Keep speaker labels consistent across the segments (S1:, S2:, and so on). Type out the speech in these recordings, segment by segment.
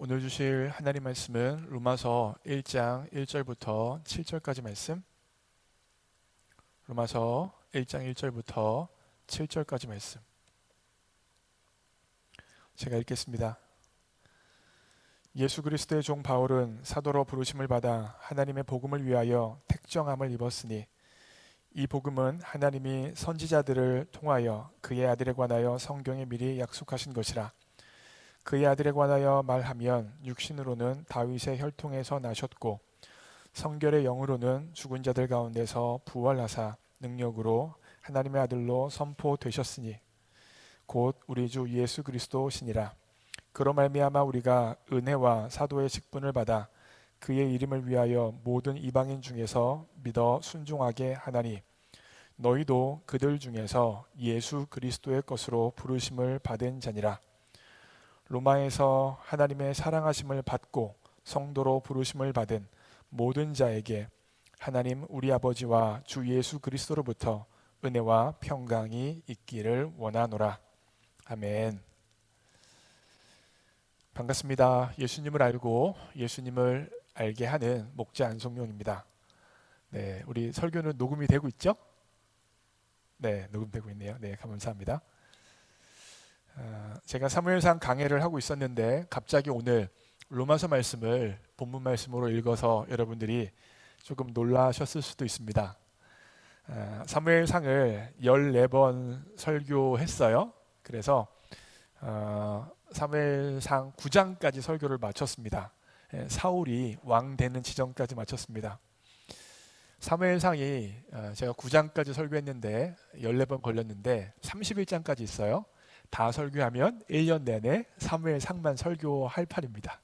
S1: 오늘 주실 하나님 말씀은 로마서 1장 1절부터 7절까지 말씀. 로마서 1장 1절부터 7절까지 말씀. 제가 읽겠습니다. 예수 그리스도의 종 바울은 사도로 부르심을 받아 하나님의 복음을 위하여 택정함을 입었으니 이 복음은 하나님이 선지자들을 통하여 그의 아들에 관하여 성경에 미리 약속하신 것이라. 그의 아들에 관하여 말하면 육신으로는 다윗의 혈통에서 나셨고 성결의 영으로는 죽은 자들 가운데서 부활하사 능력으로 하나님의 아들로 선포되셨으니 곧 우리 주 예수 그리스도시니라. 그로 말미암아 우리가 은혜와 사도의 직분을 받아 그의 이름을 위하여 모든 이방인 중에서 믿어 순종하게 하나니 너희도 그들 중에서 예수 그리스도의 것으로 부르심을 받은 자니라. 로마에서 하나님의 사랑하심을 받고 성도로 부르심을 받은 모든 자에게 하나님 우리 아버지와 주 예수 그리스도로부터 은혜와 평강이 있기를 원하노라. 아멘. 반갑습니다. 예수님을 알고 예수님을 알게 하는 목자 안성용입니다. 네, 우리 설교는 녹음이 되고 있죠? 네, 녹음되고 있네요. 네, 감사합니다. 제가 사무엘상 강해를 하고 있었는데 갑자기 오늘 로마서 말씀을 본문 말씀으로 읽어서 여러분들이 조금 놀라셨을 수도 있습니다. 사무엘상을 14번 설교했어요. 그래서 사무엘상 9장까지 설교를 마쳤습니다. 사울이 왕 되는 지점까지 마쳤습니다. 사무엘상이 제가 9장까지 설교했는데 14번 걸렸는데 31장까지 있어요. 다 설교하면 1년 내내 사무엘상만 설교할 판입니다.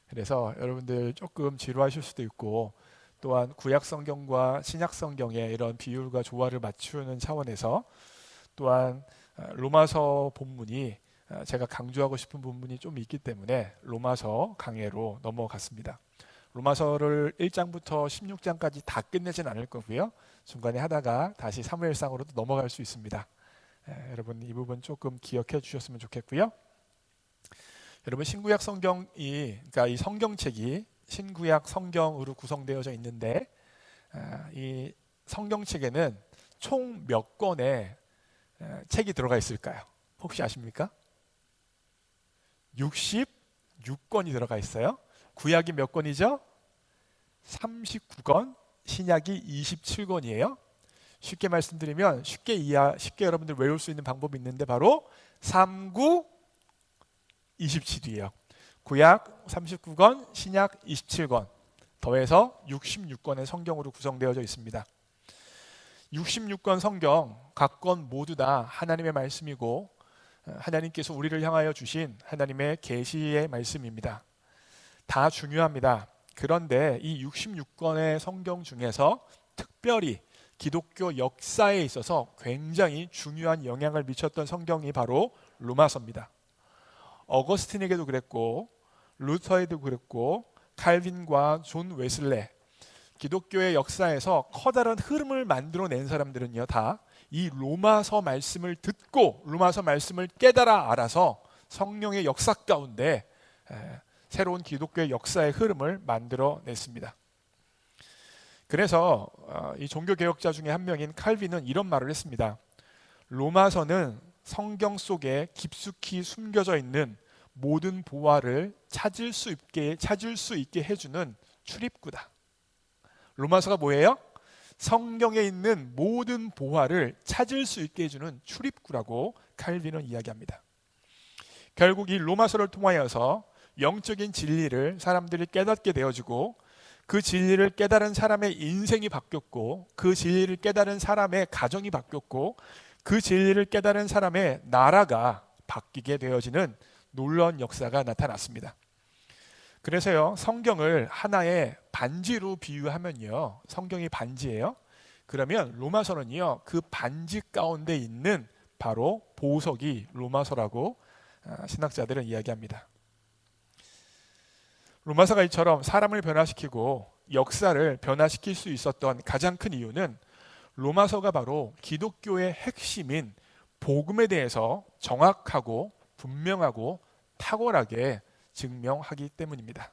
S1: 그래서 여러분들 조금 지루하실 수도 있고 또한 구약 성경과 신약 성경의 이런 비율과 조화를 맞추는 차원에서 또한 로마서 본문이 제가 강조하고 싶은 부분이 좀 있기 때문에 로마서 강해로 넘어갔습니다. 로마서를 1장부터 16장까지 다 끝내진 않을 거고요. 중간에 하다가 다시 사무엘상으로도 넘어갈 수 있습니다. 여러분 이 부분 조금 기억해 주셨으면 좋겠고요. 여러분 신구약 성경이 그러니까 이 성경책이 신구약 성경으로 구성되어져 있는데 이 성경책에는 총 몇 권의 책이 들어가 있을까요? 혹시 아십니까? 66권이 들어가 있어요. 구약이 몇 권이죠? 39권, 신약이 27권이에요. 쉽게 말씀드리면 쉽게 여러분들 외울 수 있는 방법이 있는데 바로 39, 27이에요. 구약 39권, 신약 27권 더해서 66권의 성경으로 구성되어져 있습니다. 66권 성경 각 권 모두 다 하나님의 말씀이고 하나님께서 우리를 향하여 주신 하나님의 계시의 말씀입니다. 다 중요합니다. 그런데 이 66권의 성경 중에서 특별히 기독교 역사에 있어서 굉장히 중요한 영향을 미쳤던 성경이 바로 로마서입니다. 어거스틴에게도 그랬고 루터에도 그랬고 칼빈과 존 웨슬레, 기독교의 역사에서 커다란 흐름을 만들어낸 사람들은요 다 이 로마서 말씀을 듣고 로마서 말씀을 깨달아 알아서 성령의 역사 가운데 새로운 기독교의 역사의 흐름을 만들어냈습니다. 그래서 이 종교개혁자 중에 한 명인 칼빈은 이런 말을 했습니다. 로마서는 성경 속에 깊숙이 숨겨져 있는 모든 보화를 찾을 수 있게 해주는 출입구다. 로마서가 뭐예요? 성경에 있는 모든 보화를 찾을 수 있게 해주는 출입구라고 칼빈은 이야기합니다. 결국 이 로마서를 통하여서 영적인 진리를 사람들이 깨닫게 되어지고 그 진리를 깨달은 사람의 인생이 바뀌었고 그 진리를 깨달은 사람의 가정이 바뀌었고 그 진리를 깨달은 사람의 나라가 바뀌게 되어지는 놀라운 역사가 나타났습니다. 그래서요 성경을 하나의 반지로 비유하면요 성경이 반지예요. 그러면 로마서는요 그 반지 가운데 있는 바로 보석이 로마서라고 신학자들은 이야기합니다. 로마서가 이처럼 사람을 변화시키고 역사를 변화시킬 수 있었던 가장 큰 이유는 로마서가 바로 기독교의 핵심인 복음에 대해서 정확하고 분명하고 탁월하게 증명하기 때문입니다.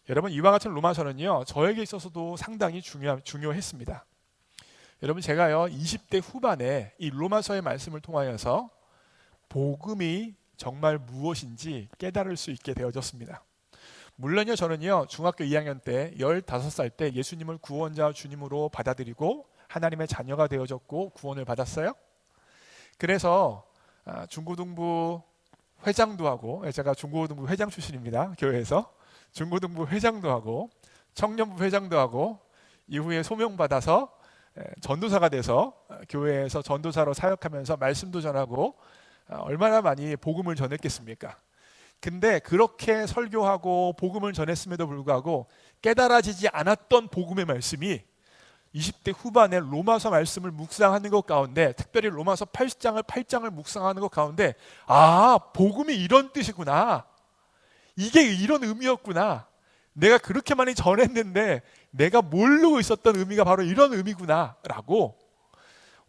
S1: 여러분, 이와 같은 로마서는요, 저에게 있어서도 상당히 중요했습니다. 여러분, 제가요 20대 후반에 이 로마서의 말씀을 통하여서 복음이 정말 무엇인지 깨달을 수 있게 되어졌습니다. 물론요, 저는요 중학교 2학년 때 15살 때 예수님을 구원자 주님으로 받아들이고 하나님의 자녀가 되어졌고 구원을 받았어요. 그래서 중고등부 회장도 하고, 제가 중고등부 회장 출신입니다. 교회에서 중고등부 회장도 하고 청년부 회장도 하고, 이후에 소명받아서 전도사가 돼서 교회에서 전도사로 사역하면서 말씀도 전하고, 얼마나 많이 복음을 전했겠습니까? 근데 그렇게 설교하고 복음을 전했음에도 불구하고 깨달아지지 않았던 복음의 말씀이 20대 후반에 로마서 말씀을 묵상하는 것 가운데, 특별히 로마서 8장을 묵상하는 것 가운데, 복음이 이런 뜻이구나, 이게 이런 의미였구나, 내가 그렇게 많이 전했는데 내가 모르고 있었던 의미가 바로 이런 의미구나 라고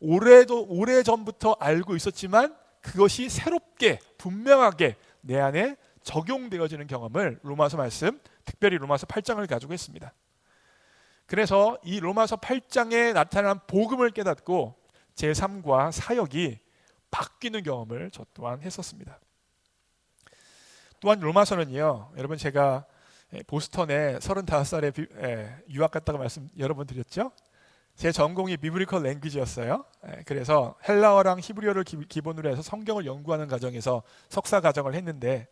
S1: 오래전부터 알고 있었지만 그것이 새롭게 분명하게 내 안에 적용되어지는 경험을 로마서 말씀, 특별히 로마서 8장을 가지고 했습니다. 그래서 이 로마서 8장에 나타난 복음을 깨닫고 제 삶과 사역이 바뀌는 경험을 저 또한 했었습니다. 또한 로마서는요, 여러분, 제가 보스턴에 35살에 유학 갔다가 말씀 여러 번 드렸죠. 제 전공이 비브리컬 랭귀지였어요. 그래서 헬라어랑 히브리어를 기본으로 해서 성경을 연구하는 과정에서 석사 과정을 했는데,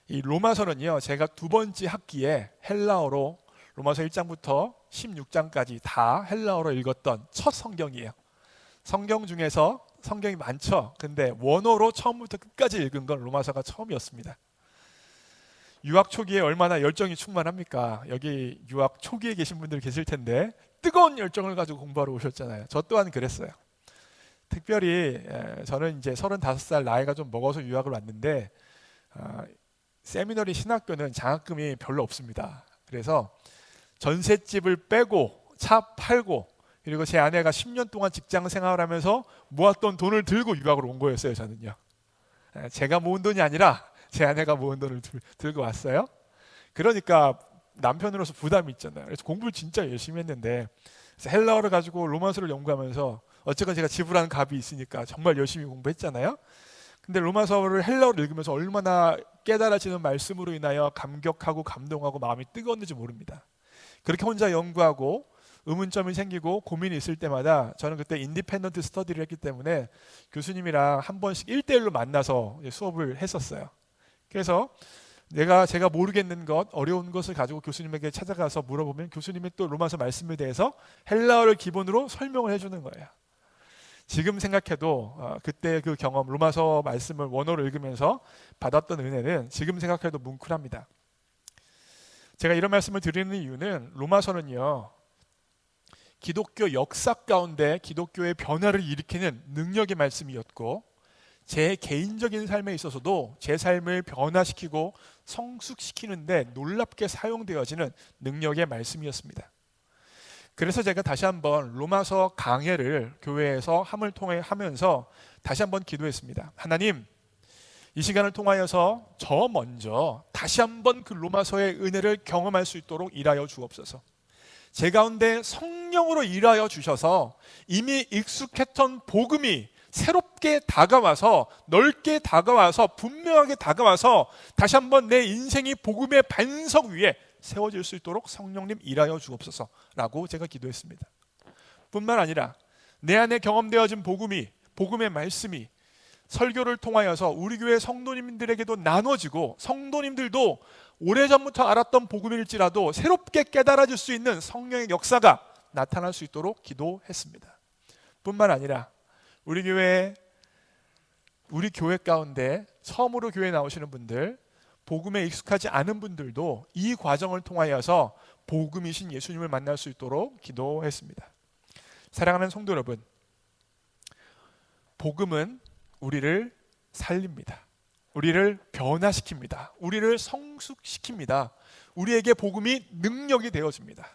S1: 이 로마서는요, 제가 두 번째 학기에 헬라어로 로마서 1장부터 16장까지 다 헬라어로 읽었던 첫 성경이에요. 성경 중에서 성경이 많죠. 근데 원어로 처음부터 끝까지 읽은 건 로마서가 처음이었습니다. 유학 초기에 얼마나 열정이 충만합니까? 여기 유학 초기에 계신 분들 계실 텐데 뜨거운 열정을 가지고 공부하러 오셨잖아요. 저 또한 그랬어요. 특별히 저는 이제 35살 나이가 좀 먹어서 유학을 왔는데, 세미너리 신학교는 장학금이 별로 없습니다. 그래서 전셋집을 빼고 차 팔고, 그리고 제 아내가 10년 동안 직장 생활을 하면서 모았던 돈을 들고 유학을 온 거였어요. 저는요, 제가 모은 돈이 아니라 제 아내가 모은 돈을 들고 왔어요. 그러니까 남편으로서 부담이 있잖아요. 그래서 공부를 진짜 열심히 했는데, 그래서 헬라어를 가지고 로마서를 연구하면서 어쨌건 제가 지불하는 값이 있으니까 정말 열심히 공부했잖아요. 근데 로마서를 헬라어를 읽으면서 얼마나 깨달아지는 말씀으로 인하여 감격하고 감동하고 마음이 뜨거웠는지 모릅니다. 그렇게 혼자 연구하고 의문점이 생기고 고민이 있을 때마다 저는 그때 인디펜던트 스터디를 했기 때문에 교수님이랑 한 번씩 1대1로 만나서 수업을 했었어요. 그래서 제가 모르겠는 것, 어려운 것을 가지고 교수님에게 찾아가서 물어보면 교수님이 또 로마서 말씀에 대해서 헬라어를 기본으로 설명을 해주는 거예요. 지금 생각해도 그때 그 경험, 로마서 말씀을 원어로 읽으면서 받았던 은혜는 지금 생각해도 뭉클합니다. 제가 이런 말씀을 드리는 이유는, 로마서는요, 기독교 역사 가운데 기독교의 변화를 일으키는 능력의 말씀이었고, 제 개인적인 삶에 있어서도 제 삶을 변화시키고 성숙시키는데 놀랍게 사용되어지는 능력의 말씀이었습니다. 그래서 제가 다시 한번 로마서 강해를 교회에서 함을 통해 하면서 다시 한번 기도했습니다. 하나님, 이 시간을 통하여서 저 먼저 다시 한번 그 로마서의 은혜를 경험할 수 있도록 일하여 주옵소서. 제 가운데 성령으로 일하여 주셔서 이미 익숙했던 복음이 새롭게 다가와서, 넓게 다가와서, 분명하게 다가와서 다시 한번 내 인생이 복음의 반석 위에 세워질 수 있도록 성령님 일하여 주옵소서라고 제가 기도했습니다. 뿐만 아니라 내 안에 경험되어진 복음의 말씀이 설교를 통하여서 우리 교회 성도님들에게도 나눠지고, 성도님들도 오래전부터 알았던 복음일지라도 새롭게 깨달아질 수 있는 성령의 역사가 나타날 수 있도록 기도했습니다. 뿐만 아니라 우리 교회 가운데 처음으로 교회에 나오시는 분들, 복음에 익숙하지 않은 분들도 이 과정을 통하여서 복음이신 예수님을 만날 수 있도록 기도했습니다. 사랑하는 성도 여러분, 복음은 우리를 살립니다. 우리를 변화시킵니다. 우리를 성숙시킵니다. 우리에게 복음이 능력이 되어집니다.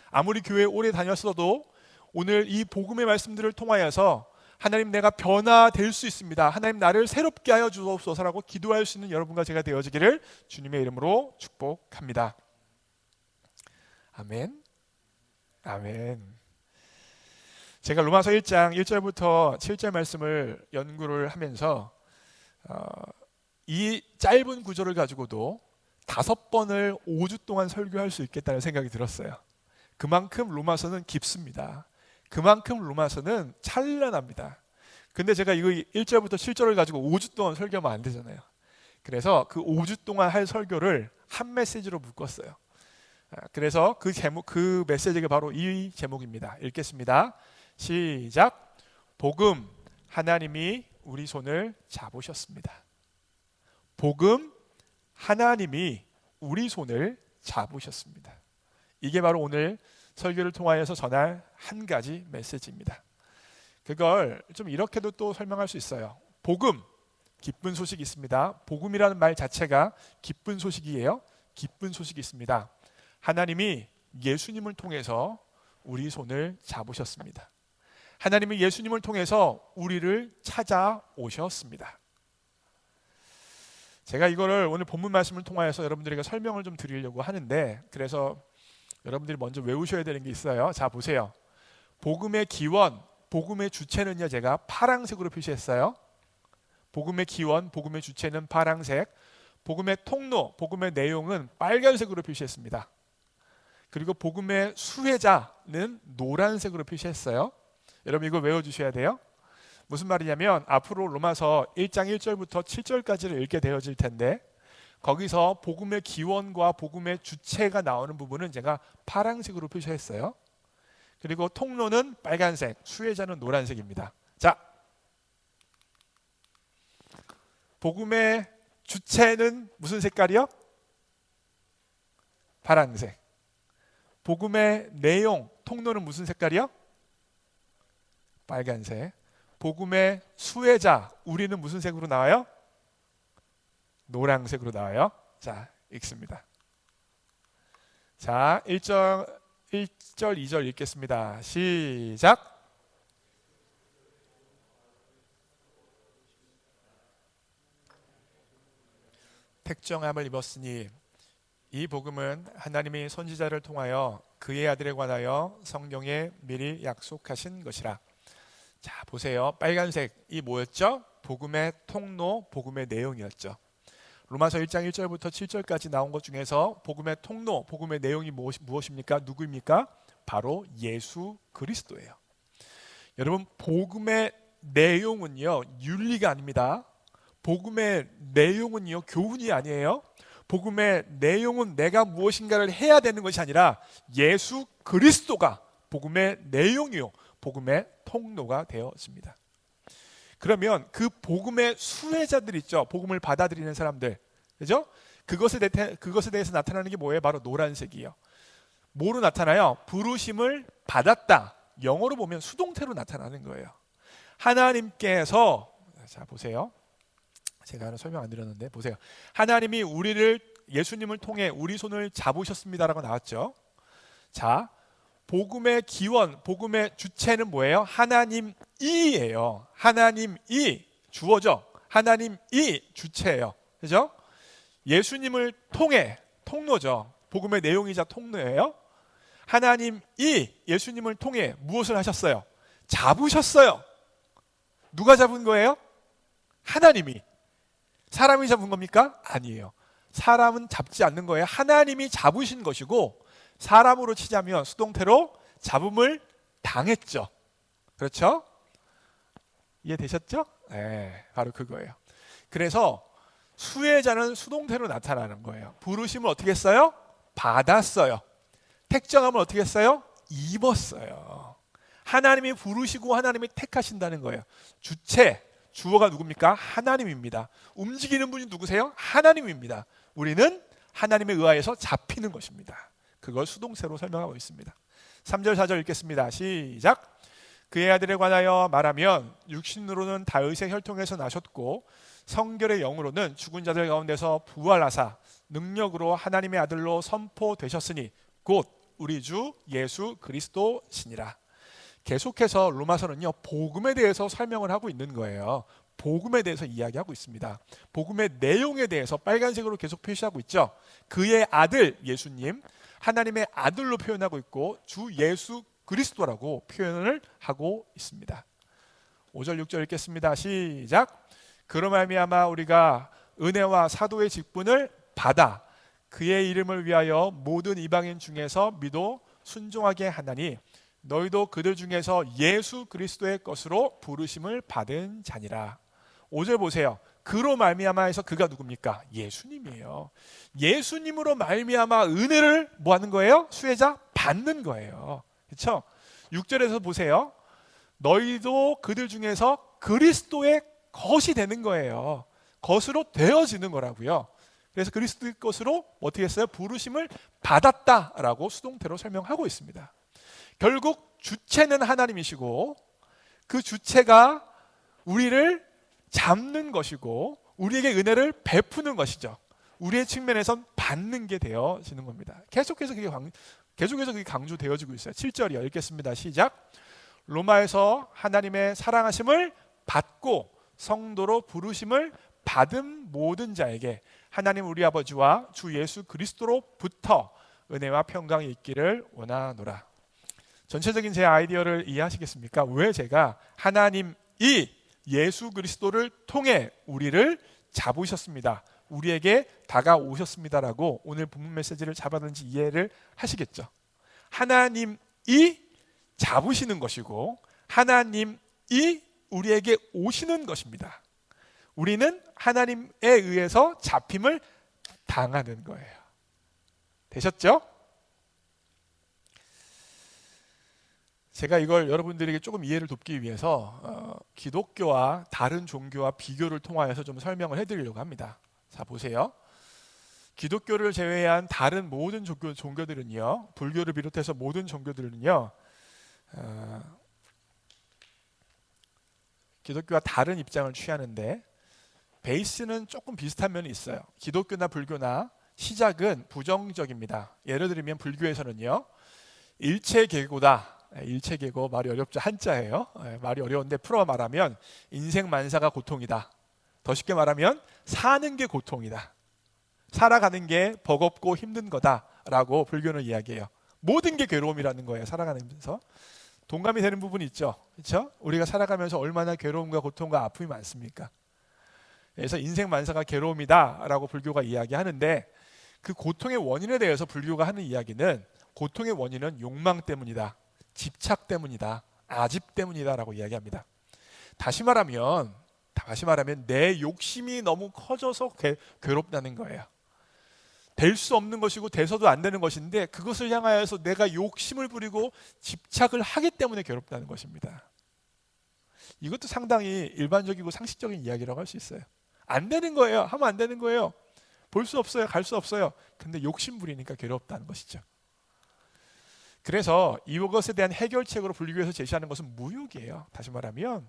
S1: 아무리 교회에 오래 다녔어도 오늘 이 복음의 말씀들을 통하여서 하나님 내가 변화될 수 있습니다. 하나님 나를 새롭게 하여 주옵소서라고 기도할 수 있는 여러분과 제가 되어지기를 주님의 이름으로 축복합니다. 아멘. 아멘. 제가 로마서 1장 1절부터 7절 말씀을 연구를 하면서 이 짧은 구절을 가지고도 5번을 5주 동안 설교할 수 있겠다는 생각이 들었어요. 그만큼 로마서는 깊습니다. 그만큼 로마서는 찬란합니다. 근데 제가 이거 1절부터 7절을 가지고 5주 동안 설교하면 안 되잖아요. 그래서 그 5주 동안 할 설교를 한 메시지로 묶었어요. 그래서 그 메시지가 바로 이 제목입니다. 읽겠습니다. 시작. 복음, 하나님이 우리 손을 잡으셨습니다. 복음, 하나님이 우리 손을 잡으셨습니다. 이게 바로 오늘 설교를 통하여서 전할 한 가지 메시지입니다. 그걸 좀 이렇게도 또 설명할 수 있어요. 복음, 기쁜 소식이 있습니다. 복음이라는 말 자체가 기쁜 소식이에요. 기쁜 소식이 있습니다. 하나님이 예수님을 통해서 우리 손을 잡으셨습니다. 하나님이 예수님을 통해서 우리를 찾아오셨습니다. 제가 이거를 오늘 본문 말씀을 통하여서 여러분들에게 설명을 좀 드리려고 하는데, 그래서 여러분들이 먼저 외우셔야 되는 게 있어요. 자, 보세요. 복음의 기원, 복음의 주체는요, 제가 파란색으로 표시했어요. 복음의 기원, 복음의 주체는 파란색, 복음의 통로, 복음의 내용은 빨간색으로 표시했습니다. 그리고 복음의 수혜자는 노란색으로 표시했어요. 여러분 이거 외워주셔야 돼요. 무슨 말이냐면 앞으로 로마서 1장 1절부터 7절까지를 읽게 되어질 텐데, 거기서 복음의 기원과 복음의 주체가 나오는 부분은 제가 파란색으로 표시했어요. 그리고 통로는 빨간색, 수혜자는 노란색입니다. 자, 복음의 주체는 무슨 색깔이요? 파란색. 복음의 내용, 통로는 무슨 색깔이요? 빨간색. 복음의 수혜자, 우리는 무슨 색으로 나와요? 노란색으로 나와요. 자, 읽습니다. 자, 1절 2절 읽겠습니다. 시작. 택정함을 입었으니 이 복음은 하나님이 선지자를 통하여 그의 아들에 관하여 성경에 미리 약속하신 것이라. 자, 보세요. 빨간색이 뭐였죠? 복음의 통로, 복음의 내용이었죠. 로마서 1장 1절부터 7절까지 나온 것 중에서 복음의 통로, 복음의 내용이 무엇입니까? 누구입니까? 바로 예수 그리스도예요. 여러분, 복음의 내용은요, 윤리가 아닙니다. 복음의 내용은요, 교훈이 아니에요. 복음의 내용은 내가 무엇인가를 해야 되는 것이 아니라 예수 그리스도가 복음의 내용이요, 복음의 통로가 되었습니다. 그러면 그 복음의 수혜자들 있죠. 복음을 받아들이는 사람들, 그죠? 그것에 대해서 나타나는 게 뭐예요? 바로 노란색이요. 뭐로 나타나요? 부르심을 받았다. 영어로 보면 수동태로 나타나는 거예요. 하나님께서, 자 보세요. 제가 하나 설명 안 드렸는데 보세요. 하나님이 우리를, 예수님을 통해 우리 손을 잡으셨습니다라고 나왔죠. 자, 복음의 기원, 복음의 주체는 뭐예요? 하나님이에요. 하나님이 주어죠. 하나님이 주체예요. 그죠? 예수님을 통해, 통로죠. 복음의 내용이자 통로예요. 하나님이 예수님을 통해 무엇을 하셨어요? 잡으셨어요. 누가 잡은 거예요? 하나님이. 사람이 잡은 겁니까? 아니에요. 사람은 잡지 않는 거예요. 하나님이 잡으신 것이고, 사람으로 치자면 수동태로 잡음을 당했죠. 그렇죠? 이해되셨죠? 네, 바로 그거예요. 그래서 수혜자는 수동태로 나타나는 거예요. 부르심을 어떻게 했어요? 받았어요. 택정함을 어떻게 했어요? 입었어요. 하나님이 부르시고 하나님이 택하신다는 거예요. 주체, 주어가 누굽니까? 하나님입니다. 움직이는 분이 누구세요? 하나님입니다. 우리는 하나님에 의하여서 잡히는 것입니다. 그걸 수동태로 설명하고 있습니다. 3절 4절 읽겠습니다. 시작. 그의 아들에 관하여 말하면 육신으로는 다윗의 혈통에서 나셨고 성결의 영으로는 죽은 자들 가운데서 부활하사 능력으로 하나님의 아들로 선포되셨으니 곧 우리 주 예수 그리스도시니라. 계속해서 로마서는요, 복음에 대해서 설명을 하고 있는 거예요. 복음에 대해서 이야기하고 있습니다. 복음의 내용에 대해서 빨간색으로 계속 표시하고 있죠. 그의 아들 예수님, 하나님의 아들로 표현하고 있고 주 예수 그리스도라고 표현을 하고 있습니다. 5절 6절 읽겠습니다. 시작. 그로 말미암아 우리가 은혜와 사도의 직분을 받아 그의 이름을 위하여 모든 이방인 중에서 믿어 순종하게 하나니 너희도 그들 중에서 예수 그리스도의 것으로 부르심을 받은 자니라. 5절 보세요. 그로 말미암아에서 그가 누굽니까? 예수님이에요. 예수님으로 말미암아 은혜를 뭐 하는 거예요? 수혜자 받는 거예요. 그렇죠? 6절에서 보세요. 너희도 그들 중에서 그리스도의 것이 되는 거예요. 것으로 되어지는 거라고요. 그래서 그리스도의 것으로 어떻게 했어요? 부르심을 받았다라고 수동태로 설명하고 있습니다. 결국 주체는 하나님이시고 그 주체가 우리를 잡는 것이고 우리에게 은혜를 베푸는 것이죠. 우리의 측면에선 받는 게 되어지는 겁니다. 계속해서 그게 강조되어지고 있어요. 7절이요. 읽겠습니다. 시작. 로마에서 하나님의 사랑하심을 받고 성도로 부르심을 받은 모든 자에게 하나님 우리 아버지와 주 예수 그리스도로부터 은혜와 평강이 있기를 원하노라. 전체적인 제 아이디어를 이해하시겠습니까? 왜 제가 하나님이 예수 그리스도를 통해 우리를 잡으셨습니다, 우리에게 다가오셨습니다라고 오늘 본문 메시지를 잡았는지 이해를 하시겠죠? 하나님이 잡으시는 것이고 하나님이 우리에게 오시는 것입니다. 우리는 하나님에 의해서 잡힘을 당하는 거예요. 되셨죠? 제가 이걸 여러분들에게 조금 이해를 돕기 위해서 기독교와 다른 종교와 비교를 통하여서 좀 설명을 해드리려고 합니다. 자, 보세요. 기독교를 제외한 다른 모든 종교들은요, 불교를 비롯해서 모든 종교들은요, 기독교와 다른 입장을 취하는데 베이스는 조금 비슷한 면이 있어요. 기독교나 불교나 시작은 부정적입니다. 예를 들면 불교에서는요, 일체계고다. 일체계고 말이 어렵죠. 한자예요. 말이 어려운데 풀어 말하면 인생 만사가 고통이다. 더 쉽게 말하면 사는 게 고통이다. 살아가는 게 버겁고 힘든 거다라고 불교는 이야기해요. 모든 게 괴로움이라는 거예요. 살아가면서. 동감이 되는 부분이 있죠. 그렇죠? 우리가 살아가면서 얼마나 괴로움과 고통과 아픔이 많습니까? 그래서 인생 만사가 괴로움이다라고 불교가 이야기하는데 그 고통의 원인에 대해서 불교가 하는 이야기는 고통의 원인은 욕망 때문이다, 집착 때문이다, 아집 때문이다라고 이야기합니다. 다시 말하면 내 욕심이 너무 커져서 괴롭다는 거예요. 될 수 없는 것이고 돼서도 안 되는 것인데 그것을 향하여서 내가 욕심을 부리고 집착을 하기 때문에 괴롭다는 것입니다. 이것도 상당히 일반적이고 상식적인 이야기라고 할 수 있어요. 안 되는 거예요. 하면 안 되는 거예요. 볼 수 없어요. 갈 수 없어요. 근데 욕심 부리니까 괴롭다는 것이죠. 그래서 이것에 대한 해결책으로 불교에서 제시하는 것은 무욕이에요. 다시 말하면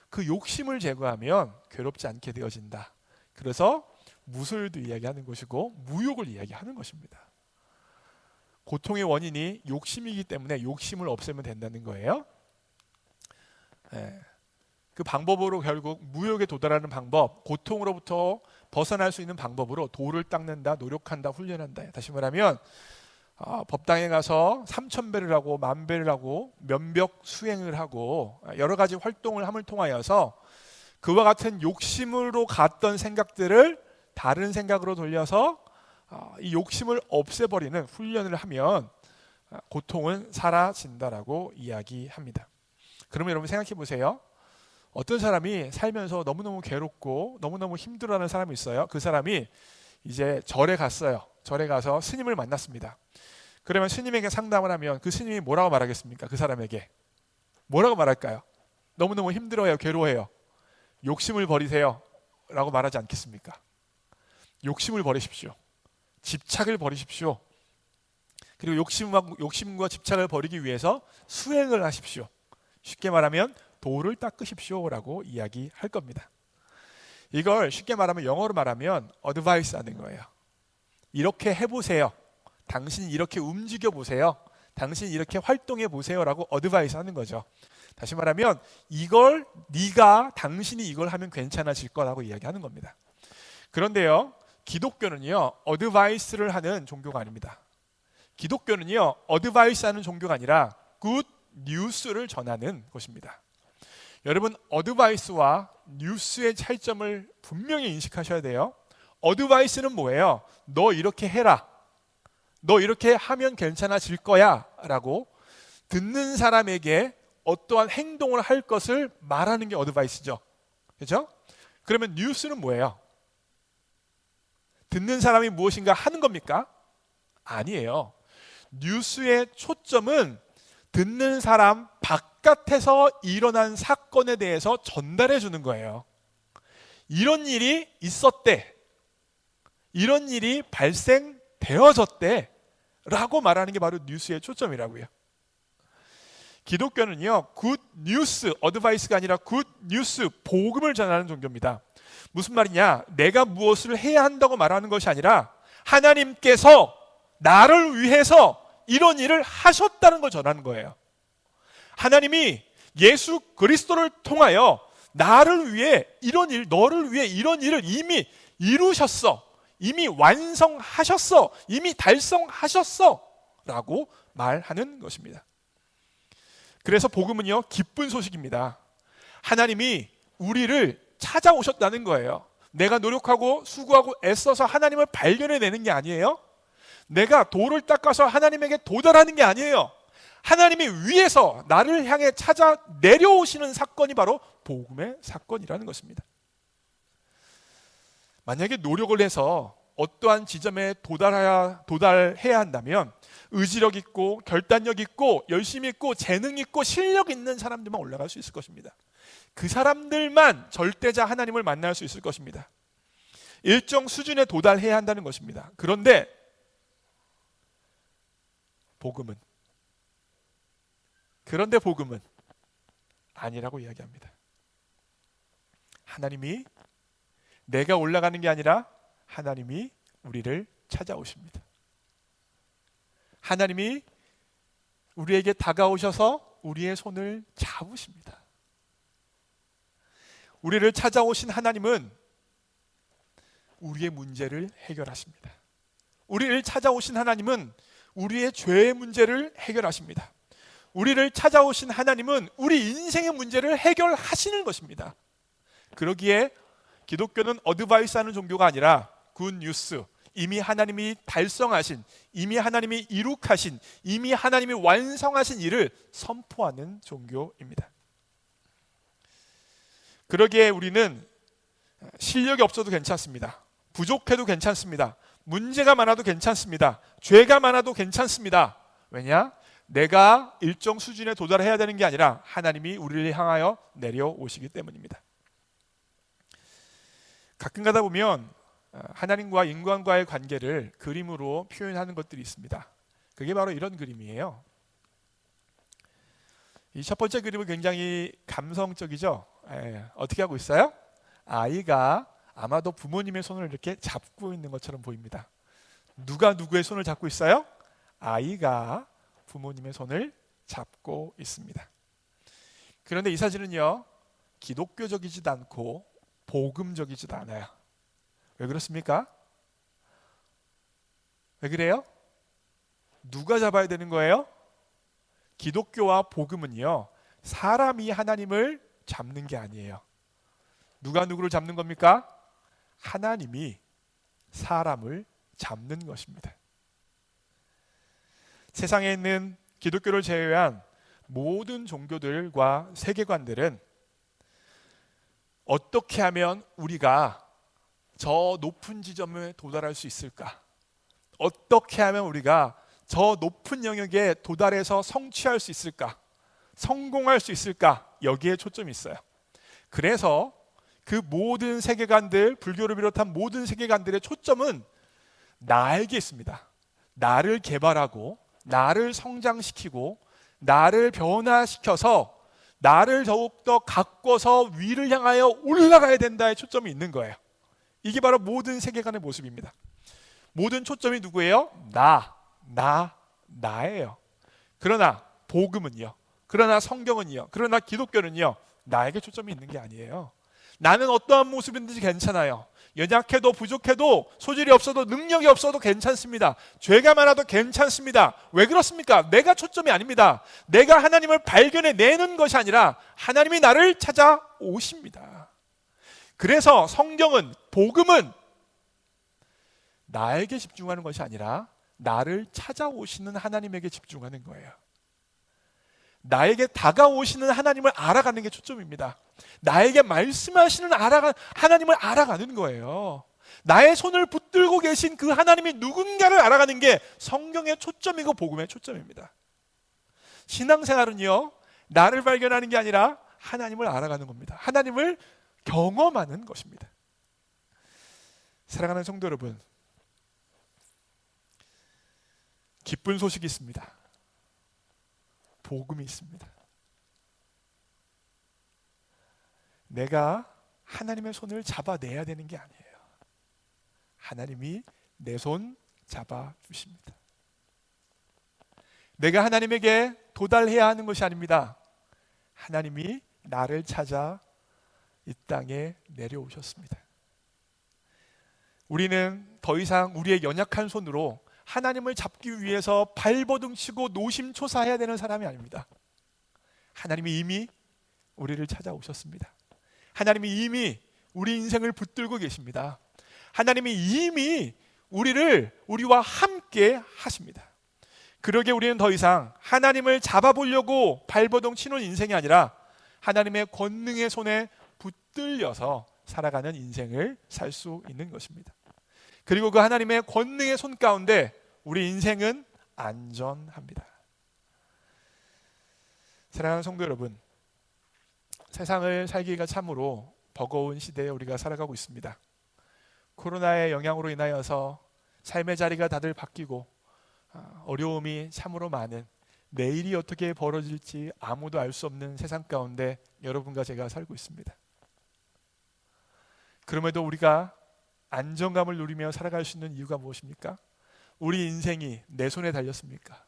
S1: 그 욕심을 제거하면 괴롭지 않게 되어진다. 그래서 무술도 이야기하는 것이고 무욕을 이야기하는 것입니다. 고통의 원인이 욕심이기 때문에 욕심을 없애면 된다는 거예요. 그 방법으로 결국 무욕에 도달하는 방법, 고통으로부터 벗어날 수 있는 방법으로 도를 닦는다, 노력한다, 훈련한다. 다시 말하면 법당에 가서 3,000배를 하고 10,000배를 하고 면벽 수행을 하고 여러 가지 활동을 함을 통하여서 그와 같은 욕심으로 갔던 생각들을 다른 생각으로 돌려서 이 욕심을 없애버리는 훈련을 하면 고통은 사라진다라고 이야기합니다. 그러면 여러분 생각해 보세요. 어떤 사람이 살면서 너무너무 괴롭고 너무너무 힘들어하는 사람이 있어요. 그 사람이 이제 절에 갔어요. 절에 가서 스님을 만났습니다. 그러면 스님에게 상담을 하면 그 스님이 뭐라고 말하겠습니까? 그 사람에게 뭐라고 말할까요? 너무너무 힘들어요, 괴로워해요. 욕심을 버리세요 라고 말하지 않겠습니까? 욕심을 버리십시오. 집착을 버리십시오. 그리고 욕심과 집착을 버리기 위해서 수행을 하십시오. 쉽게 말하면 도를 닦으십시오 라고 이야기할 겁니다. 이걸 쉽게 말하면 영어로 말하면 어드바이스 하는 거예요. 이렇게 해보세요. 당신 이렇게 움직여 보세요. 당신 이렇게 활동해 보세요라고 어드바이스 하는 거죠. 다시 말하면 이걸 당신이 이걸 하면 괜찮아질 거라고 이야기하는 겁니다. 그런데요, 기독교는요 어드바이스를 하는 종교가 아닙니다. 기독교는요 어드바이스 하는 종교가 아니라 굿 뉴스를 전하는 것입니다. 여러분, 어드바이스와 뉴스의 차이점을 분명히 인식하셔야 돼요. 어드바이스는 뭐예요? 너 이렇게 해라, 너 이렇게 하면 괜찮아질 거야 라고 듣는 사람에게 어떠한 행동을 할 것을 말하는 게 어드바이스죠. 그렇죠? 그러면 뉴스는 뭐예요? 듣는 사람이 무엇인가 하는 겁니까? 아니에요. 뉴스의 초점은 듣는 사람 바깥에서 일어난 사건에 대해서 전달해 주는 거예요. 이런 일이 있었대, 이런 일이 발생되어졌대 라고 말하는 게 바로 뉴스의 초점이라고요. 기독교는요 굿 뉴스, 어드바이스가 아니라 굿 뉴스, 복음을 전하는 종교입니다. 무슨 말이냐, 내가 무엇을 해야 한다고 말하는 것이 아니라 하나님께서 나를 위해서 이런 일을 하셨다는 걸 전하는 거예요. 하나님이 예수 그리스도를 통하여 나를 위해 이런 일, 너를 위해 이런 일을 이미 이루셨어, 이미 완성하셨어, 이미 달성하셨어 라고 말하는 것입니다. 그래서 복음은요 기쁜 소식입니다. 하나님이 우리를 찾아오셨다는 거예요. 내가 노력하고 수고하고 애써서 하나님을 발견해내는 게 아니에요. 내가 돌을 닦아서 하나님에게 도달하는 게 아니에요. 하나님이 위에서 나를 향해 찾아 내려오시는 사건이 바로 복음의 사건이라는 것입니다. 만약에 노력을 해서 어떠한 지점에 도달해야 한다면 의지력 있고 결단력 있고 열심히 있고 재능 있고 실력 있는 사람들만 올라갈 수 있을 것입니다. 그 사람들만 절대자 하나님을 만날 수 있을 것입니다. 일정 수준에 도달해야 한다는 것입니다. 그런데 복음은 아니라고 이야기합니다. 하나님이, 내가 올라가는 게 아니라 하나님이 우리를 찾아오십니다. 하나님이 우리에게 다가오셔서 우리의 손을 잡으십니다. 우리를 찾아오신 하나님은 우리의 문제를 해결하십니다. 우리를 찾아오신 하나님은 우리의 죄의 문제를 해결하십니다. 우리를 찾아오신 하나님은 우리 인생의 문제를 해결하시는 것입니다. 그러기에 기독교는 어드바이스 하는 종교가 아니라 굿 뉴스, 이미 하나님이 달성하신, 이미 하나님이 이룩하신, 이미 하나님이 완성하신 일을 선포하는 종교입니다. 그러기에 우리는 실력이 없어도 괜찮습니다. 부족해도 괜찮습니다. 문제가 많아도 괜찮습니다. 죄가 많아도 괜찮습니다. 왜냐? 내가 일정 수준에 도달해야 되는 게 아니라 하나님이 우리를 향하여 내려오시기 때문입니다. 가끔 가다 보면 하나님과 인간과의 관계를 그림으로 표현하는 것들이 있습니다. 그게 바로 이런 그림이에요. 이 첫 번째 그림은 굉장히 감성적이죠. 어떻게 하고 있어요? 아이가 아마도 부모님의 손을 이렇게 잡고 있는 것처럼 보입니다. 누가 누구의 손을 잡고 있어요? 아이가 부모님의 손을 잡고 있습니다. 그런데 이 사진은요 기독교적이지도 않고 복음적이지도 않아요. 왜 그렇습니까? 왜 그래요? 누가 잡아야 되는 거예요? 기독교와 복음은요 사람이 하나님을 잡는 게 아니에요. 누가 누구를 잡는 겁니까? 하나님이 사람을 잡는 것입니다. 세상에 있는 기독교를 제외한 모든 종교들과 세계관들은 어떻게 하면 우리가 저 높은 지점에 도달할 수 있을까? 어떻게 하면 우리가 저 높은 영역에 도달해서 성취할 수 있을까? 성공할 수 있을까? 여기에 초점이 있어요. 그래서 그 모든 세계관들, 불교를 비롯한 모든 세계관들의 초점은 나에게 있습니다. 나를 개발하고 나를 성장시키고 나를 변화시켜서 나를 더욱더 가꿔서 위를 향하여 올라가야 된다의 초점이 있는 거예요. 이게 바로 모든 세계관의 모습입니다. 모든 초점이 누구예요? 나예요. 그러나 복음은요, 그러나 성경은요, 그러나 기독교는요, 나에게 초점이 있는 게 아니에요. 나는 어떠한 모습인지 괜찮아요. 연약해도 부족해도 소질이 없어도 능력이 없어도 괜찮습니다. 죄가 많아도 괜찮습니다. 왜 그렇습니까? 내가 초점이 아닙니다. 내가 하나님을 발견해내는 것이 아니라 하나님이 나를 찾아오십니다. 그래서 성경은, 복음은 나에게 집중하는 것이 아니라 나를 찾아오시는 하나님에게 집중하는 거예요. 나에게 다가오시는 하나님을 알아가는 게 초점입니다. 나에게 말씀하시는 하나님을 알아가는 거예요. 나의 손을 붙들고 계신 그 하나님이 누군가를 알아가는 게 성경의 초점이고 복음의 초점입니다. 신앙생활은요, 나를 발견하는 게 아니라 하나님을 알아가는 겁니다. 하나님을 경험하는 것입니다. 사랑하는 성도 여러분, 기쁜 소식이 있습니다. 복음이 있습니다. 내가 하나님의 손을 잡아내야 되는 게 아니에요. 하나님이 내 손 잡아주십니다. 내가 하나님에게 도달해야 하는 것이 아닙니다. 하나님이 나를 찾아 이 땅에 내려오셨습니다. 우리는 더 이상 우리의 연약한 손으로 하나님을 잡기 위해서 발버둥 치고 노심초사해야 되는 사람이 아닙니다. 하나님이 이미 우리를 찾아오셨습니다. 하나님이 이미 우리 인생을 붙들고 계십니다. 하나님이 이미 우리와 함께 하십니다. 그러기에 우리는 더 이상 하나님을 잡아보려고 발버둥 치는 인생이 아니라 하나님의 권능의 손에 붙들려서 살아가는 인생을 살 수 있는 것입니다. 그리고 그 하나님의 권능의 손 가운데 우리 인생은 안전합니다. 사랑하는 성도 여러분, 세상을 살기가 참으로 버거운 시대에 우리가 살아가고 있습니다. 코로나의 영향으로 인하여서 삶의 자리가 다들 바뀌고 어려움이 참으로 많은, 내일이 어떻게 벌어질지 아무도 알 수 없는 세상 가운데 여러분과 제가 살고 있습니다. 그럼에도 우리가 안정감을 누리며 살아갈 수 있는 이유가 무엇입니까? 우리 인생이 내 손에 달렸습니까?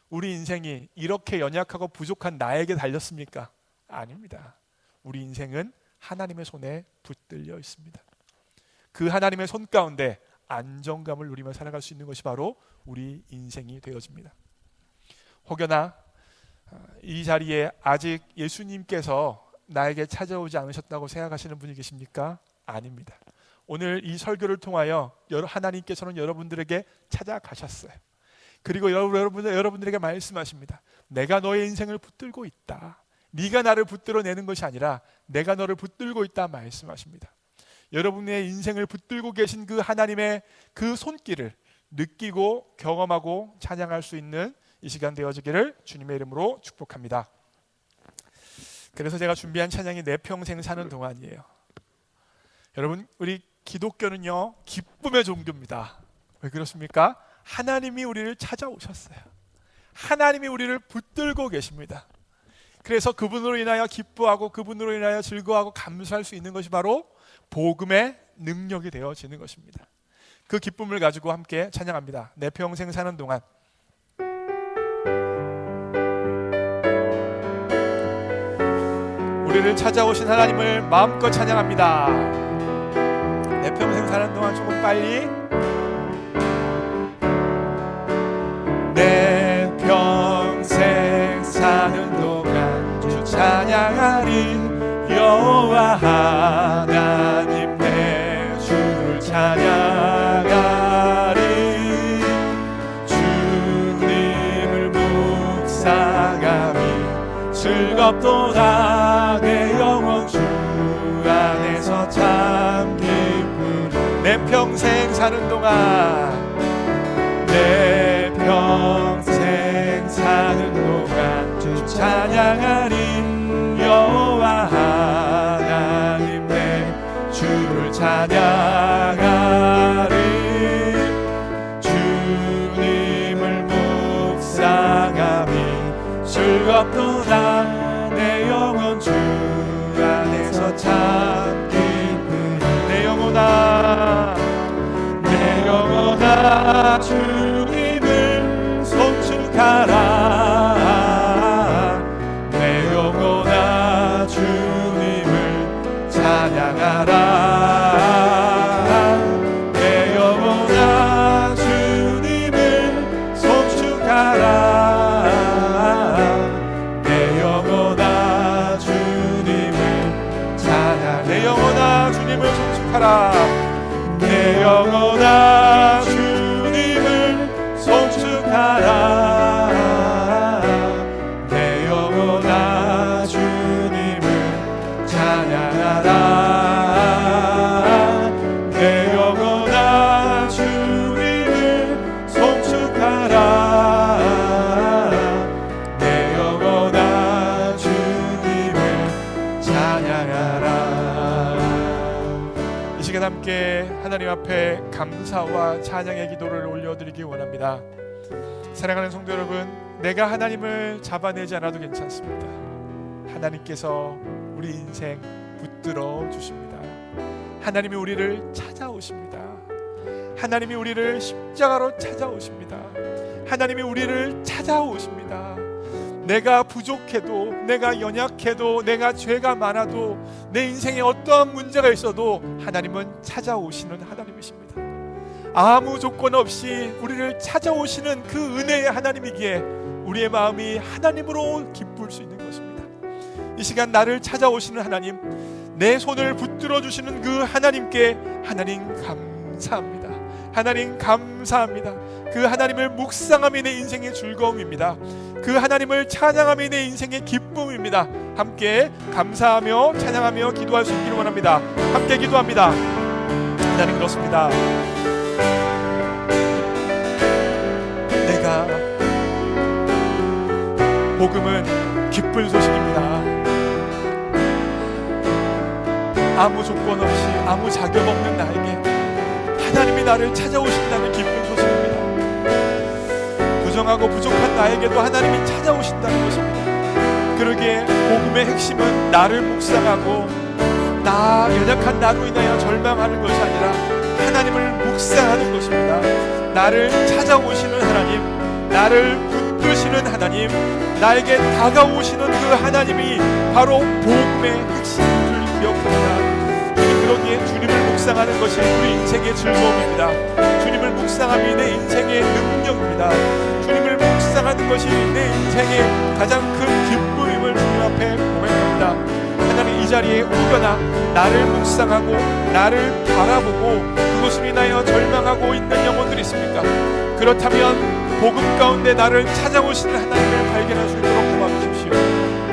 S1: 우리 인생이 이렇게 연약하고 부족한 나에게 달렸습니까? 아닙니다. 우리 인생은 하나님의 손에 붙들려 있습니다. 그 하나님의 손 가운데 안정감을 누리며 살아갈 수 있는 것이 바로 우리 인생이 되어집니다. 혹여나 이 자리에 아직 예수님께서 나에게 찾아오지 않으셨다고 생각하시는 분이 계십니까? 아닙니다. 오늘 이 설교를 통하여 하나님께서는 여러분들에게 찾아가셨어요. 그리고 여러분들에게 말씀하십니다. 내가 너의 인생을 붙들고 있다. 네가 나를 붙들어내는 것이 아니라 내가 너를 붙들고 있다 말씀하십니다. 여러분의 인생을 붙들고 계신 그 하나님의 그 손길을 느끼고 경험하고 찬양할 수 있는 이 시간 되어지기를 주님의 이름으로 축복합니다. 그래서 제가 준비한 찬양이 내 평생 사는 동안이에요. 여러분, 우리 기독교는요, 기쁨의 종교입니다. 왜 그렇습니까? 하나님이 우리를 찾아오셨어요. 하나님이 우리를 붙들고 계십니다. 그래서 그분으로 인하여 기뻐하고 그분으로 인하여 즐거워하고 감사할 수 있는 것이 바로 복음의 능력이 되어지는 것입니다. 그 기쁨을 가지고 함께 찬양합니다. 내 평생 사는 동안. 우리를 찾아오신 하나님을 마음껏 찬양합니다. 내 평생 사는 동안 조금 빨리. 내 평생 사는 동안 주 찬양하리. 여호와 하나님 내 주를 찬양하리. 주님을 묵상하니 즐겁도다. 내 영혼 주 안에서 참 기쁘리. 내 평생 사는 동안, 내 평생 사는 동안 주 찬양하리. 여호와 하나님 내 주를 찬양하리. 주님을 묵상하니 즐겁도다. 내 영혼 주 안에서 참 기쁘리. 내 영혼아, 내 영혼아, 주님을 송축하라. 찬양하라. 내 영혼아 주님을 송축하라. 내 영혼아 주님을 찬양하라. 내 영혼아 주님을 송축하라. 내 영혼아 주님을 찬양하라. 이 시간 함께 하나님 앞에 감사와 찬양의 기도를 올려드리기 원합니다. 사랑하는 성도 여러분, 내가 하나님을 잡아내지 않아도 괜찮습니다. 하나님께서 우리 인생 붙들어 주십니다. 하나님이 우리를 찾아오십니다. 하나님이 우리를 십자가로 찾아오십니다. 하나님이 우리를 찾아오십니다. 내가 부족해도, 내가 연약해도, 내가 죄가 많아도, 내 인생에 어떠한 문제가 있어도 하나님은 찾아오시는 하나님이십니다. 아무 조건 없이 우리를 찾아오시는 그 은혜의 하나님이기에 우리의 마음이 하나님으로 기쁠 수 있는 것입니다. 이 시간 나를 찾아오시는 하나님, 내 손을 붙들어 주시는 그 하나님께 하나님 감사합니다. 하나님 감사합니다. 그 하나님을 묵상함이 내 인생의 즐거움입니다. 그 하나님을 찬양함이 내 인생의 기쁨입니다. 함께 감사하며 찬양하며 기도할 수 있기를 원합니다. 함께 기도합니다. 하나님, 그렇습니다. 내가 복음은 기쁜 소식입니다. 아무 조건 없이, 아무 자격 없는 나에게 하나님이 나를 찾아오신다는 기쁜 소식입니다. 부정하고 부족한 나에게도 하나님이 찾아오신다는 것입니다. 그러기에 복음의 핵심은 나를 묵상하고 나 연약한 나로 인하여 절망하는 것이 아니라 하나님을 묵상하는 것입니다. 나를 찾아오시는 하나님, 나를 붙드시는 하나님, 나에게 다가오시는 그 하나님이 바로 복음의 핵심을 기억합니다. 그러기에 주님을 묵상하는 것이 우리 인생의 즐거움입니다. 주님을 묵상함이 내 인생의 능력입니다. 주님을 묵상하는 것이 내 인생의 가장 큰 기쁨임을 주님 앞에 고백합니다. 하나님, 이 자리에 혹여나 나를 묵상하고 나를 바라보고 그것을 인하여 절망하고 있는 영혼들이 있습니까? 그렇다면 복음 가운데 나를 찾아오시는 하나님을 발견할 수 있도록 도와주십시오.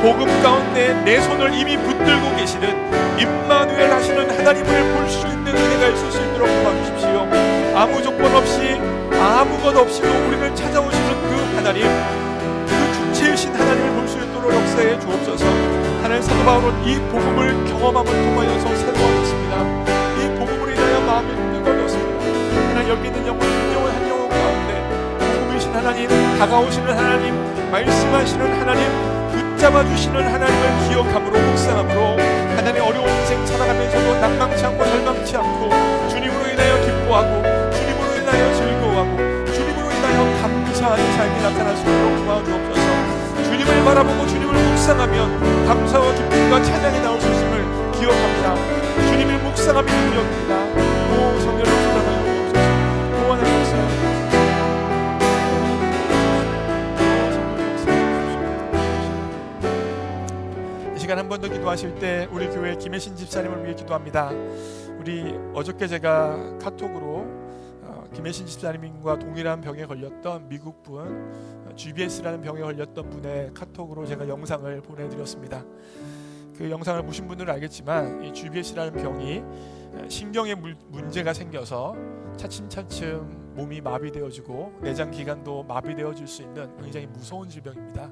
S1: 복음 가운데 내 손을 이미 붙들고 계시는 임마누엘 하시는 하나님을 볼 수 있는 은혜가 있을 수 있도록 도와주십시오. 아무 조건 없이, 아무 것 없이도 우리를 찾아오시는 그 하나님, 그 주체이신 하나님을 볼 수 있도록 역사해 주옵소서. 하나님, 사도 바울은 이 복음을 경험함을 통하여서 새로워졌습니다. 이 복음으로 인하여 마음이 뜨거워졌습니다. 하나님, 여기 있는 영혼 한 영혼 가운데 복음이신 하나님, 다가오시는 하나님, 말씀하시는 하나님, 붙잡아주시는 하나님을 기억함으로, 묵상함으로 하나님의 어려운 인생 살아가면서도 낭망치 않고 절망치 않고 주님으로 인하여 기뻐하고 주님으로 인하여 즐거워하고 주님으로 인하여 감사하는 삶이 나타날 수 있도록 도와주옵소서. 주님을 바라보고 주님을 묵상하면 감사와 기쁨과 찬양이 나올 수 있음을 기억합니다. 주님을 묵상함이 능력입니다. 오, 성령을 찾아가여 주옵소서. 오, 하나님 역사. 시간 한 번 더 기도하실 때 우리 교회 김혜신 집사님을 위해 기도합니다. 우리 어저께 제가 카톡으로 김혜신 집사님과 동일한 병에 걸렸던 미국분 GBS라는 병에 걸렸던 분의 카톡으로 제가 영상을 보내드렸습니다. 그 영상을 보신 분들은 알겠지만 이 GBS라는 병이 신경에 문제가 생겨서 차츰차츰 몸이 마비되어지고 내장 기관도 마비되어질 수 있는 굉장히 무서운 질병입니다.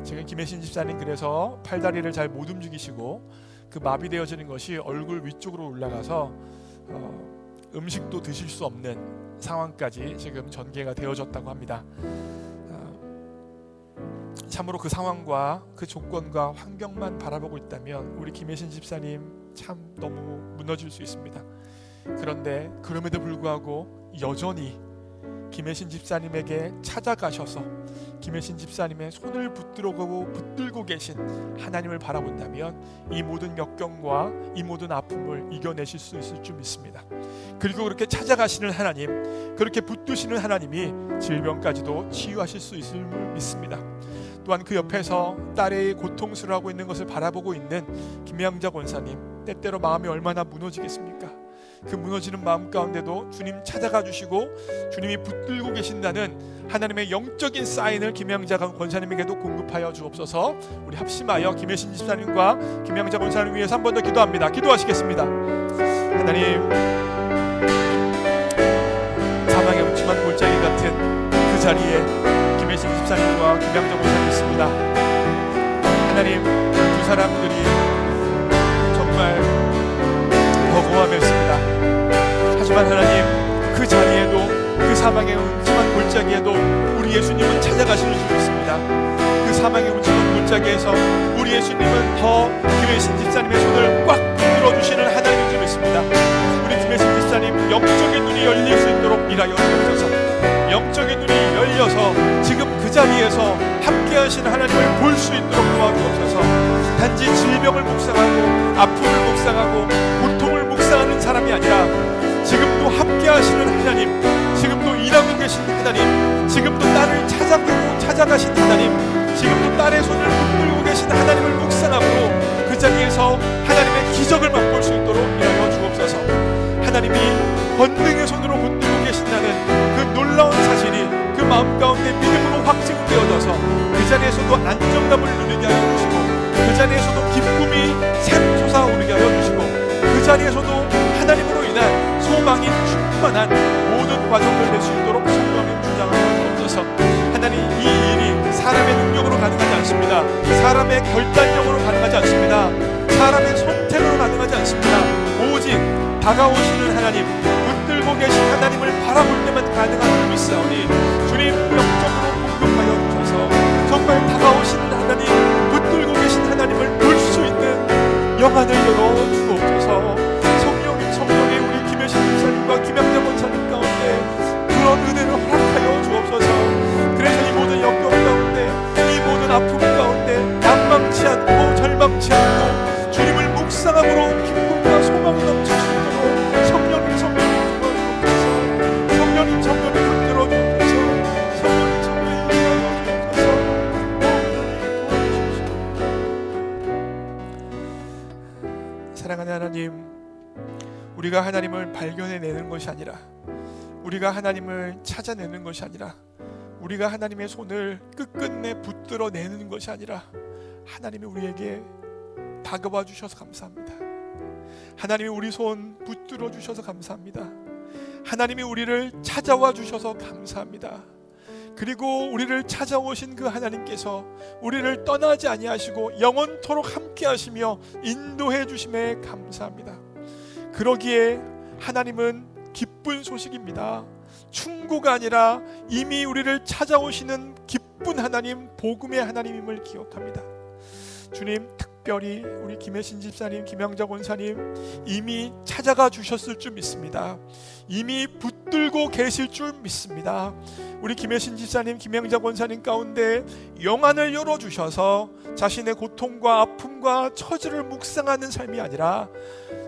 S1: 지금 김혜신 집사님 그래서 팔다리를 잘 못 움직이시고 그 마비되어지는 것이 얼굴 위쪽으로 올라가서 음식도 드실 수 없는 상황까지 지금 전개가 되어졌다고 합니다. 참으로 그 상황과 그 조건과 환경만 바라보고 있다면 우리 김혜신 집사님 참 너무 무너질 수 있습니다. 그런데 그럼에도 불구하고 여전히 김혜신 집사님에게 찾아가셔서 김혜신 집사님의 손을 붙들고 계신 하나님을 바라본다면 이 모든 역경과 이 모든 아픔을 이겨내실 수 있을 줄 믿습니다. 그리고 그렇게 찾아가시는 하나님, 그렇게 붙드시는 하나님이 질병까지도 치유하실 수 있음을 믿습니다. 또한 그 옆에서 딸의 고통스러워하고 있는 것을 바라보고 있는 김양자 권사님, 때때로 마음이 얼마나 무너지겠습니까? 그 무너지는 마음 가운데도 주님 찾아가 주시고 주님이 붙들고 계신다는 하나님의 영적인 사인을 김영자 권사님에게도 공급하여 주옵소서. 우리 합심하여 김혜신 집사님과 김영자 권사님을 위해서 한 번 더 기도합니다. 기도하시겠습니다. 하나님, 사망의 음침한 골짜기 같은 그 자리에 김혜신 집사님과 김영자 권사님이 있습니다. 하나님, 두 사람들이 정말 버거워했습니다. 하지만 하나님, 그 자리에도, 그 사망의 음침한 골짜기에도 우리 예수님은 찾아가시는 줄 믿습니다. 그 사망의 음침한 골짜기에서 우리 예수님은 더 김혜신 집사님의 손을 꽉 붙들어주시는 하나님인 줄 믿습니다. 우리 김혜신 집사님 영적인 눈이 열릴 수 있도록 일하여 주옵소서. 영적인 눈이 열려서 지금 그 자리에서 함께하시는 하나님을 볼 수 있도록 도와주옵소서. 단지 질병을 묵상하고 아픔을 묵상하고 고통을 묵상하는 사람이 아니라 지금도 함께하시는 하나님, 지금도 일하고 계신 하나님, 지금도 딸을 찾아가신 하나님, 지금도 딸의 손을 붙들고 계신 하나님을 묵상함으로 그 자리에서 하나님의 기적을 맛볼 수 있도록 일하여 주옵소서. 하나님이 권능의 손으로 붙들고 계신다는 그 놀라운 사실이 그 마음 가운데 믿음으로 확증되어져서 그 자리에서도 안정감을 누리게 하여 주시고, 그 자리에서도 기쁨이 샘솟아오르게 하여 주시고, 그 자리에서도 하나님으로 인한 소망이 충만한 모든 과정을 낼 수 있도록 성령님 주장하여 주옵소서. 하나님, 이 일이 사람의 능력으로 가능하지 않습니다. 사람의 결단력으로 가능하지 않습니다. 사람의 선택으로 가능하지 않습니다. 오직 다가오시는 하나님, 붙들고 계신 하나님을 바라볼 때만 가능한 줄 믿사오니 주님 영적으로 공급하여 주셔서 정말 다가오시는 하나님, 붙들고 계신 하나님을 볼 수 있는 영안을 열어 주옵소서. 성령이 우리 김혜신 집사님과 김영자 권사님 가운데 그런 은혜를 허락하여 주옵소서. 그래서 이 모든 역경 가운데, 이 모든 아픔 가운데 양망치 않고 절망치 않고 주님을 묵상함으로 기쁨과 소망이 넘칠 수 있도록 성령님 도와주옵소서. 성령님 붙들어 주옵소서. 성령님 인하여 주옵소서. 사랑하는 하나님, 우리가 하나님을 발견해내는 것이 아니라, 우리가 하나님을 찾아내는 것이 아니라, 우리가 하나님의 손을 끝끝내 붙들어내는 것이 아니라 하나님이 우리에게 다가와 주셔서 감사합니다. 하나님이 우리 손 붙들어 주셔서 감사합니다. 하나님이 우리를 찾아와 주셔서 감사합니다. 그리고 우리를 찾아오신 그 하나님께서 우리를 떠나지 아니하시고 영원토록 함께 하시며 인도해 주심에 감사합니다. 그러기에 하나님은 기쁜 소식입니다. 충고가 아니라 이미 우리를 찾아오시는 기쁜 하나님, 복음의 하나님임을 기억합니다. 주님, 특별히 우리 김혜신 집사님, 김영자 권사님 이미 찾아가 주셨을 줄 믿습니다. 이미 붙들고 계실 줄 믿습니다. 우리 김혜신 집사님, 김영자 권사님 가운데 영안을 열어주셔서 자신의 고통과 아픔과 처지를 묵상하는 삶이 아니라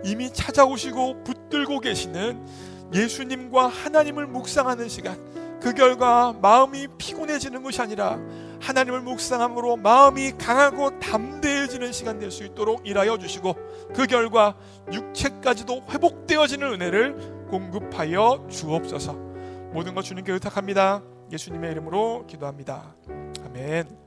S1: 이미 찾아오시고 붙들고 계시는 예수님과 하나님을 묵상하는 시간, 그 결과 마음이 피곤해지는 것이 아니라 하나님을 묵상함으로 마음이 강하고 담대해지는 시간 될 수 있도록 일하여 주시고, 그 결과 육체까지도 회복되어지는 은혜를 공급하여 주옵소서. 모든 것 주님께 의탁합니다. 예수님의 이름으로 기도합니다. 아멘.